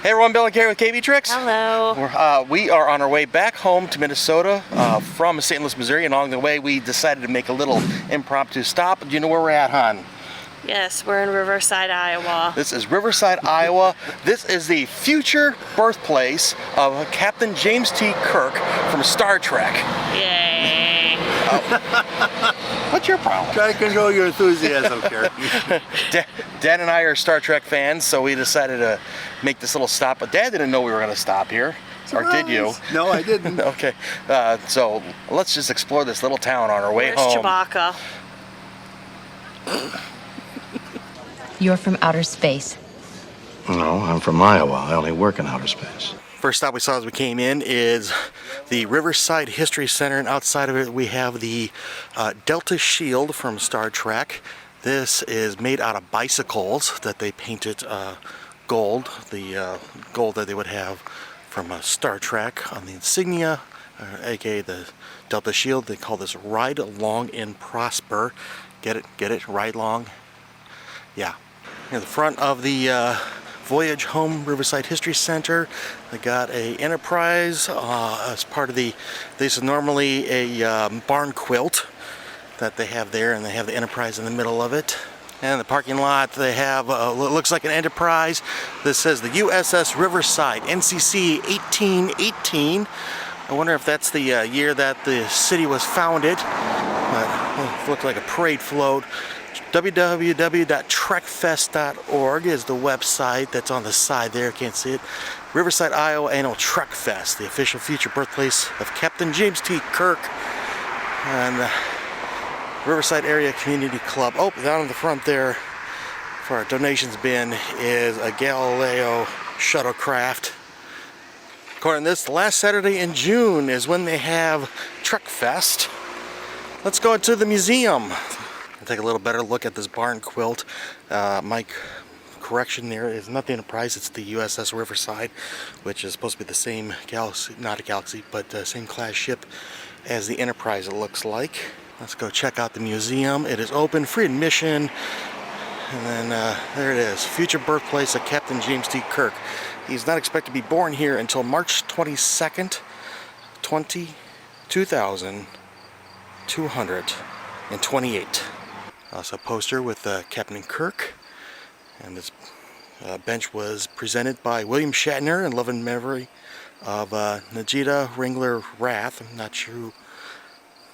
Hey everyone, Bill and Carrie with KB Tricks. Hello. We are on our way back home to Minnesota from St. Louis, Missouri, and along the way we decided to make a little impromptu stop. Do you know where we're at, hon? Yes, we're in Riverside, Iowa. This is Riverside, Iowa. This is the future birthplace of Captain James T. Kirk from Star Trek. Yay. What's your problem? Try to control your enthusiasm, Kirk. Dad and I are Star Trek fans, so we decided to make this little stop. But Dad didn't know we were going to stop here. Surprise. Or did you? No, I didn't. Okay. So let's just explore this little town on our way Where's home. Chewbacca? You're from outer space. No, I'm from Iowa. I only work in outer space. First stop we saw as we came in is the Riverside History Center, and outside of it we have the Delta Shield from Star Trek. This is made out of bicycles that they painted gold, the gold that they would have from Star Trek on the insignia, aka the Delta Shield. They call this Ride Long and Prosper. Get it? Get it? Ride long? Yeah. In the front of the Voyage Home Riverside History Center, they got a Enterprise as part of the, this is normally a barn quilt that they have there, and they have the Enterprise in the middle of it. And the parking lot, they have looks like an Enterprise. This says the USS Riverside, NCC 1818. I wonder if that's the year that the city was founded. But it looked like a parade float. www.trekfest.org is the website that's on the side there. Can't see it. Riverside, Iowa Annual Trek Fest, the official future birthplace of Captain James T. Kirk. And Riverside Area Community Club. Oh, down in the front there for our donations bin is a Galileo shuttlecraft. According to this, the last Saturday in June is when they have Trek Fest. Let's go into the museum. Take a little better look at this barn quilt. My correction there is not the Enterprise, it's the USS Riverside, which is supposed to be the same galaxy, not a galaxy, but the same class ship as the Enterprise, it looks like. Let's go check out the museum. It is open, free admission. And then there it is, future birthplace of Captain James T. Kirk. He's not expected to be born here until March 22nd, 2228. Also a poster with Captain Kirk, and this bench was presented by William Shatner in love and memory of Najita Ringler Rath. I'm not sure who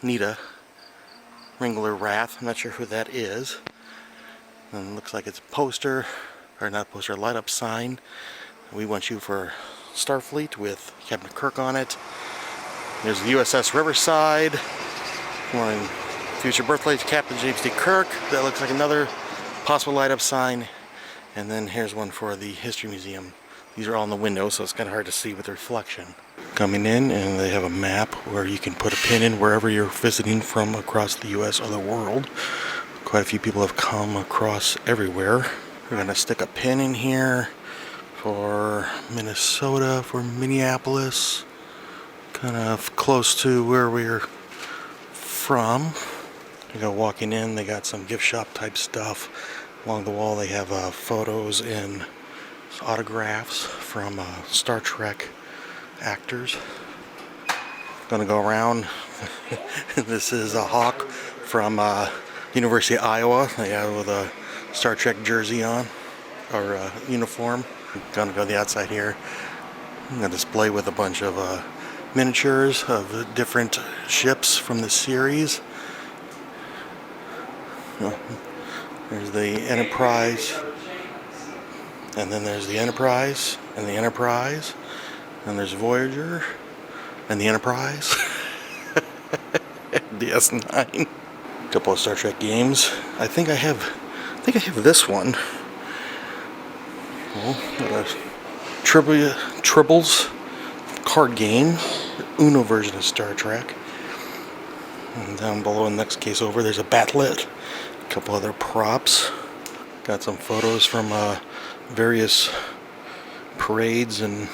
Nita Ringler Rath. I'm not sure who that is. And it looks like it's a poster, or not a poster, a light up sign. We want you for Starfleet with Captain Kirk on it. There's the USS Riverside. One future birthplace Captain James T. Kirk. That looks like another possible light up sign. And then here's one for the History Museum. These are all in the window, so it's kind of hard to see with the reflection. Coming in, and they have a map where you can put a pin in wherever you're visiting from across the US or the world. Quite a few people have come across everywhere. We're going to stick a pin in here for Minnesota, for Minneapolis, kind of close to where we're from. You go walking in, they got some gift shop type stuff. Along the wall they have photos and autographs from Star Trek actors. Gonna go around. This is a Hawk from University of Iowa. They have with a Star Trek jersey on, or uniform. Gonna go to the outside here. I'm gonna display with a bunch of miniatures of different ships from the series. There's the Enterprise, and then there's the Enterprise, and the Enterprise, and there's Voyager, and the Enterprise, DS9. A couple of Star Trek games. I think I have this one. Well, Tribbles card game, Uno version of Star Trek. And down below, in the next case over, there's a Batlet. A couple other props. Got some photos from various parades and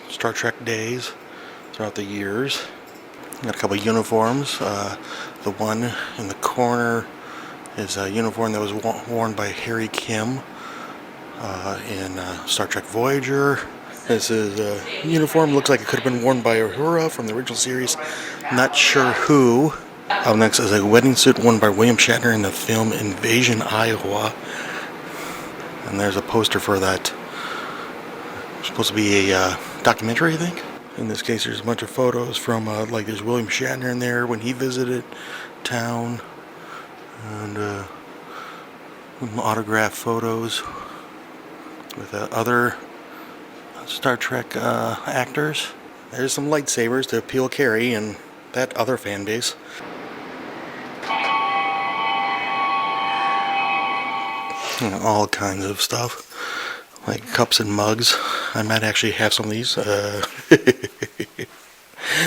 Star Trek days throughout the years. Got a couple of uniforms. The one in the corner is a uniform that was worn by Harry Kim in Star Trek Voyager. This is a uniform. Looks like it could have been worn by Uhura from the original series. Not sure who. Up next is a wedding suit worn by William Shatner in the film Invasion, Iowa. And there's a poster for that. It's supposed to be a documentary, I think. In this case, there's a bunch of photos from, like there's William Shatner in there when he visited town. And some autograph photos with other Star Trek actors. There's some lightsabers to appeal Carrie and that other fan base. And all kinds of stuff, like cups and mugs. I might actually have some of these.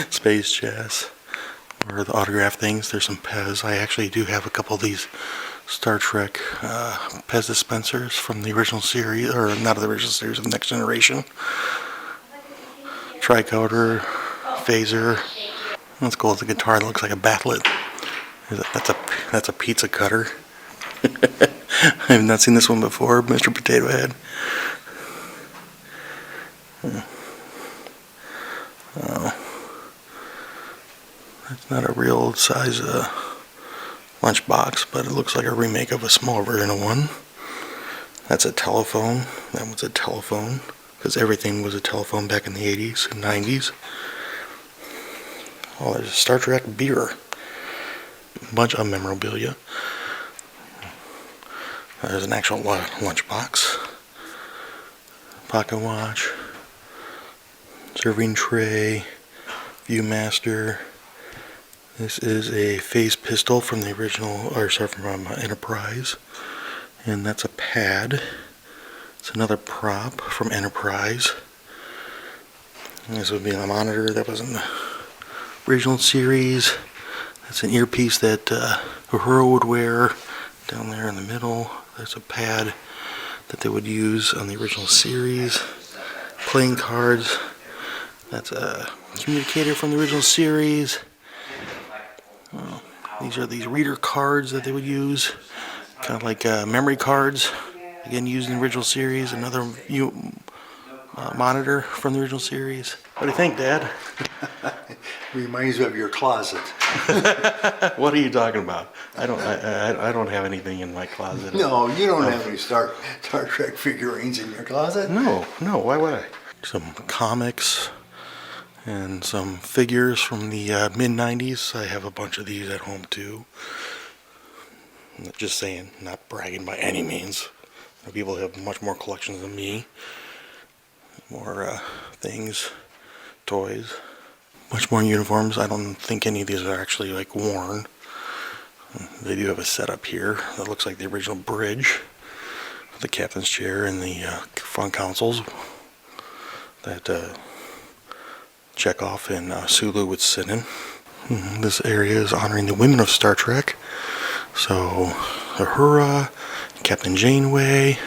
Space chess, or the autograph things. There's some Pez. I actually do have a couple of these Star Trek Pez dispensers from the original series, or not of the original series, of Next Generation. Tricorder, phaser. That's cool. It's a guitar that looks like a backlit. That's a pizza cutter. I have not seen this one before, Mr. Potato Head. Oh. That's not a real size lunchbox, but it looks like a remake of a small version of one. That's a telephone. That one's a telephone, because everything was a telephone back in the 80s and 90s. Oh, there's a Star Trek beer. A bunch of memorabilia. There's an actual lunchbox. Pocket watch. Serving tray. Viewmaster. This is a phase pistol from the original, or sorry, from Enterprise. And that's a pad. It's another prop from Enterprise. And this would be a monitor that was in the original series. That's an earpiece that Uhura would wear down there in the middle. There's a pad that they would use on the original series. Playing cards. That's a communicator from the original series. These are these reader cards that they would use. Kind of like memory cards. Again, used in the original series. Another monitor from the original series. What do you think, Dad? Reminds me of your closet. What are you talking about? I don't have anything in my closet. No, you don't have any Star Trek figurines in your closet. No. Why would I? Some comics and some figures from the mid-90s. I have a bunch of these at home too. Just saying, not bragging by any means. People have much more collections than me. More things, toys. Much more uniforms. I don't think any of these are actually like worn. They do have a setup here that looks like the original bridge, the captain's chair and the front consoles that Chekhov and Sulu would sit in. This area is honoring the women of Star Trek. So Uhura, Captain Janeway,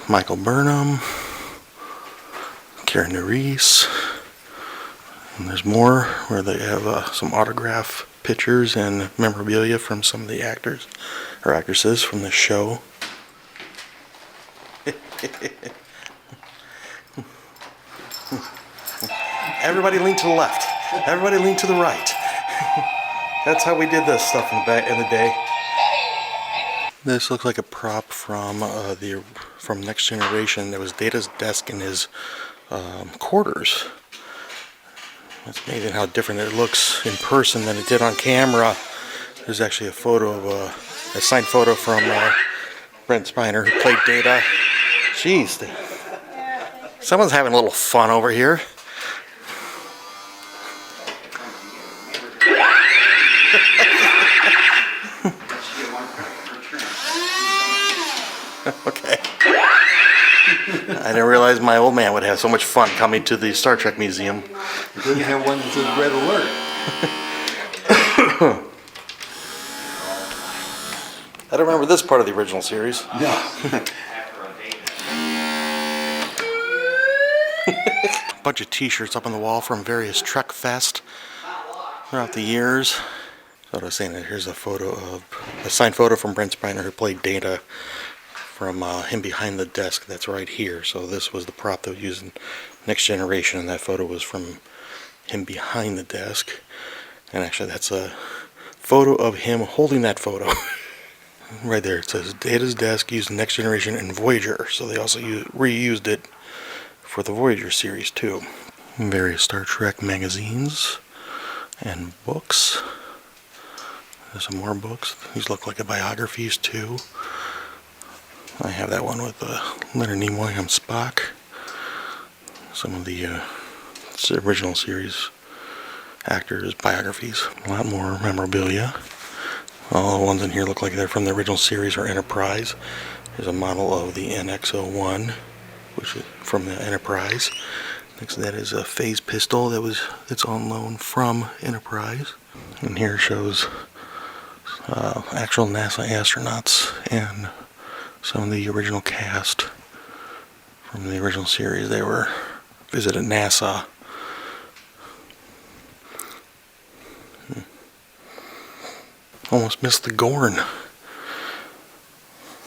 Michael Burnham, Karen Nerys. And there's more where they have some autograph pictures and memorabilia from some of the actors or actresses from the show. Everybody lean to the left. Everybody lean to the right. That's how we did this stuff in the day. This looks like a prop from from Next Generation. There was Data's desk in his quarters. It's amazing how different it looks in person than it did on camera. There's actually a photo of a signed photo from Brent Spiner, who played Data. Jeez, someone's having a little fun over here. Okay. I didn't realize my old man would have so much fun coming to the Star Trek Museum. You didn't have one that says Red Alert. I don't remember this part of the original series. No. A bunch of t-shirts up on the wall from various Trek Fest throughout the years. So what I was saying, here's a signed photo from Brent Spiner, who played Data from him behind the desk. That's right here. So this was the prop that was used in Next Generation, and that photo was from him behind the desk. And actually, that's a photo of him holding that photo. Right there, it says Data's desk used Next Generation and Voyager. So they also reused it for the Voyager series too. Various Star Trek magazines and books. There's some more books. These look like biographies too. I have that one with Leonard Nimoy and Spock. Some of the original series actors' biographies. A lot more memorabilia. All the ones in here look like they're from the original series or Enterprise. There's a model of the NX-01, which is from the Enterprise. Next to that is a phase pistol that's on loan from Enterprise. And here shows actual NASA astronauts and some of the original cast from the original series. They were visited NASA. Almost missed the Gorn.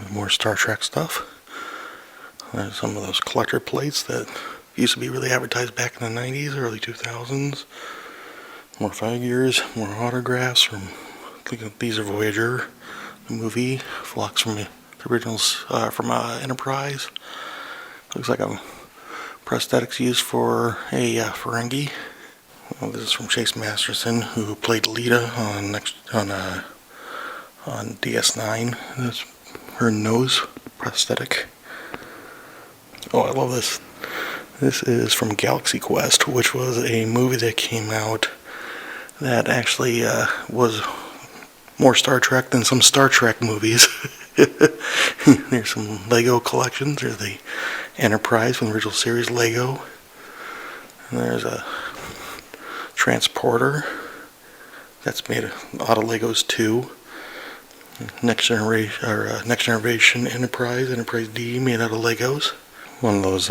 More Star Trek stuff. There's some of those collector plates that used to be really advertised back in the 90s, early 2000s. More figures, more autographs from, these are Voyager, the movie, flocks from the originals from Enterprise. Looks like a prosthetics used for a Ferengi. Well, this is from Chase Masterson, who played Lita on DS9. That's her nose prosthetic. Oh, I love this. This is from Galaxy Quest, which was a movie that came out that actually was more Star Trek than some Star Trek movies. There's some Lego collections. There's the Enterprise from the original series Lego. And there's a transporter that's made out of Legos too. Next Generation Enterprise D, made out of Legos. One of those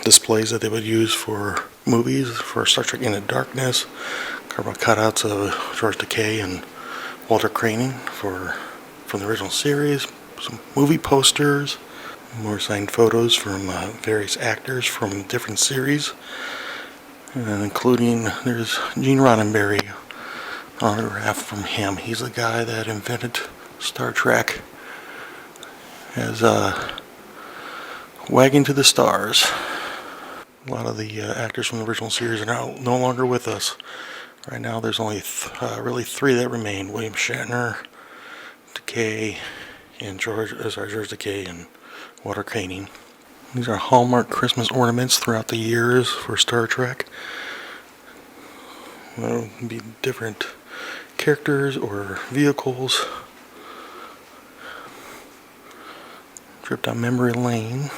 displays that they would use for movies, for Star Trek Into Darkness. Cardboard cutouts of George Takei and Walter Koenig from the original series. Some movie posters. More signed photos from various actors from different series. And including, there's Gene Roddenberry autograph from him. He's the guy that invented Star Trek as Wagon to the Stars. A lot of the actors from the original series are now no longer with us. Right now there's only really three that remain. William Shatner, Takei, and George Takei and Walter Koenig. These are Hallmark Christmas ornaments throughout the years for Star Trek. Well, be different characters or vehicles. Trip down memory lane.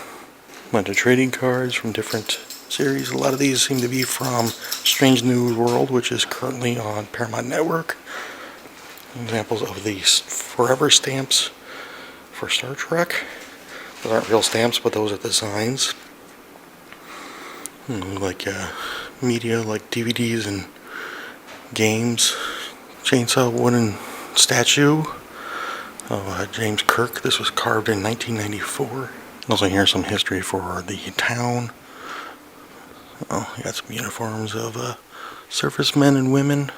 Bunch of trading cards from different series. A lot of these seem to be from Strange New World, which is currently on Paramount Network. Examples of these forever stamps for Star Trek. Those aren't real stamps, but those are designs. Like media, like DVDs and games. Chainsaw wooden statue of James Kirk. This was carved in 1994. Also here's some history for the town. Oh, you got some uniforms of servicemen and women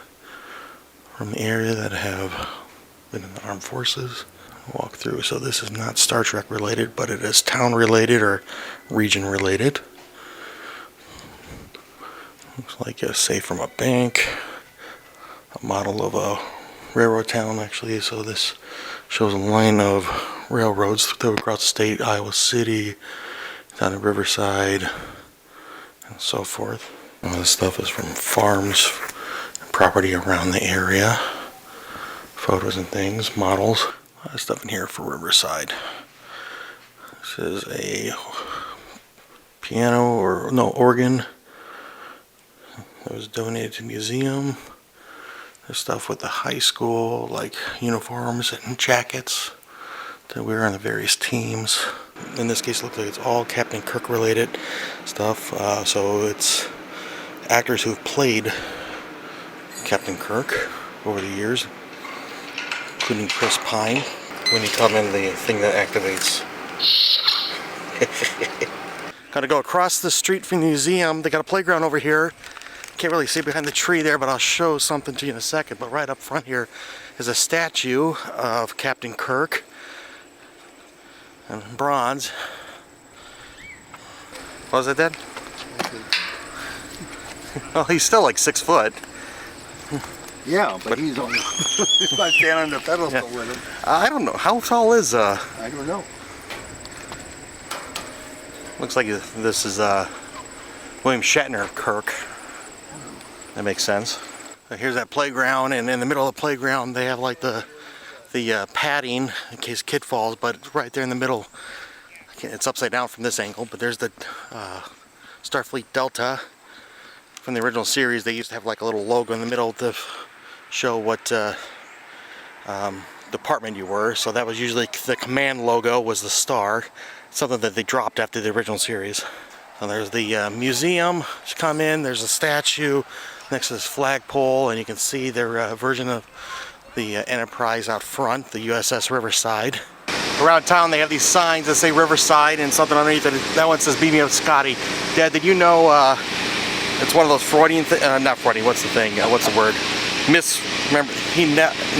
from the area that have been in the armed forces. Walk through. So this is not Star Trek related, but it is town related or region related. Looks like a safe from a bank. A model of a railroad town, actually. So this shows a line of railroads that across the state, Iowa City, down to Riverside, and so forth. All this stuff is from farms, property around the area. Photos and things, models. A lot of stuff in here for Riverside. This is a organ that was donated to the museum. There's stuff with the high school, like uniforms and jackets that wear on the various teams. In this case, it looks like it's all Captain Kirk related stuff. So it's actors who've played Captain Kirk over the years, including Chris Pine. When you come in, the thing that activates Gotta go across the street from the museum. They got a playground over here. Can't really see behind the tree there, but I'll show something to you in a second. But right up front here is a statue of Captain Kirk in bronze. What was it, Dad? Well, he's still like 6 foot. Yeah, but he's on. He's not standing on the pedestal with him. I don't know. How tall is I don't know. Looks like this is William Shatner Kirk. That makes sense. Here's that playground, and in the middle of the playground they have like the padding in case a kid falls, but right there in the middle, it's upside down from this angle, but there's the Starfleet Delta from the original series. They used to have like a little logo in the middle to show what department you were, so that was usually the command logo was the star, something that they dropped after the original series. And there's the museum. Just come in, there's a statue next to this flagpole, and you can see their version of the Enterprise out front, the USS Riverside. Around town they have these signs that say Riverside and something underneath it. That one says "Beam me up, Scotty." Dad, did you know it's one of those Freudian not Freudian, what's the thing? What's the word? Remember,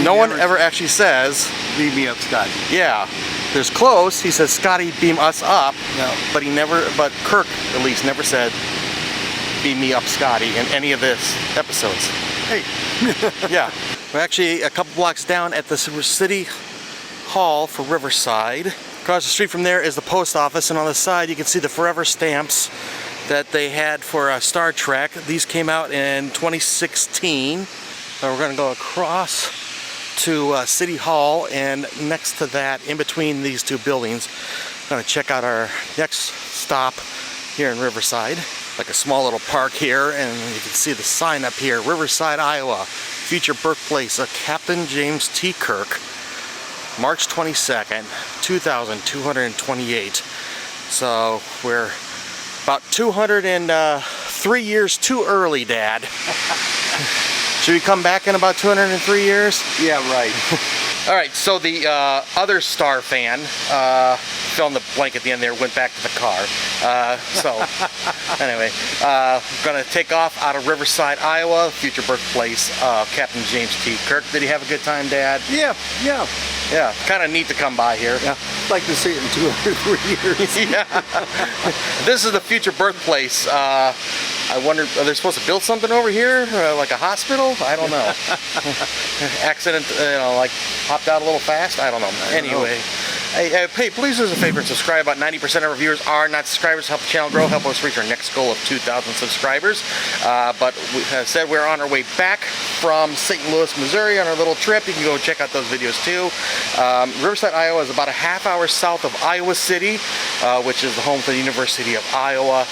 no one ever actually says Beam me up, Scotty. Yeah. There's close, he says Scotty beam us up. No. But but Kirk at least never said beam me up, Scotty, in any of the episodes. Hey. Yeah. We're actually a couple blocks down at the City Hall for Riverside. Across the street from there is the post office, and on the side you can see the forever stamps that they had for Star Trek. These came out in 2016. So we're going to go across to City Hall, and next to that, in between these two buildings, I'm going to check out our next stop here in Riverside. Like a small little park here, and you can see the sign up here, Riverside, Iowa, future birthplace of Captain James T. Kirk, March 22nd, 2228. So we're about 203 years too early, Dad. Should we come back in about 203 years? Yeah, right. All right, so the other Star fan, fill in the blank at the end there, went back to the car. Anyway, gonna take off out of Riverside, Iowa, future birthplace of Captain James T. Kirk. Did he have a good time, Dad? Yeah. Yeah, kind of neat to come by here. Yeah. I'd like to see it in 203 years. Yeah. This is the future birthplace. I wonder, are they supposed to build something over here? Like a hospital? I don't know. Accident, like hopped out a little fast? I don't know. Anyway. Hey, please do us a favor and subscribe. About 90% of our viewers are not subscribers. Help the channel grow, help us reach our next goal of 2,000 subscribers. But we said we're on our way back from St. Louis, Missouri on our little trip. You can go check out those videos too. Riverside, Iowa is about a half-hour south of Iowa City, which is the home for the University of Iowa.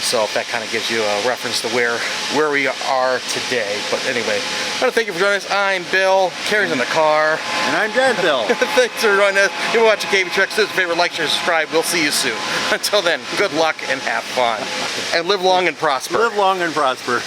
So if that kind of gives you a reference to where we are today. But anyway, I want to thank you for joining us. I'm Bill. Carrie's in the car. And I'm Dad Bill. Thanks for joining us. You're watching KB Treks. Do us a favor, like, share, subscribe. We'll see you soon. Until then, good luck and have fun. And live long and prosper. Live long and prosper.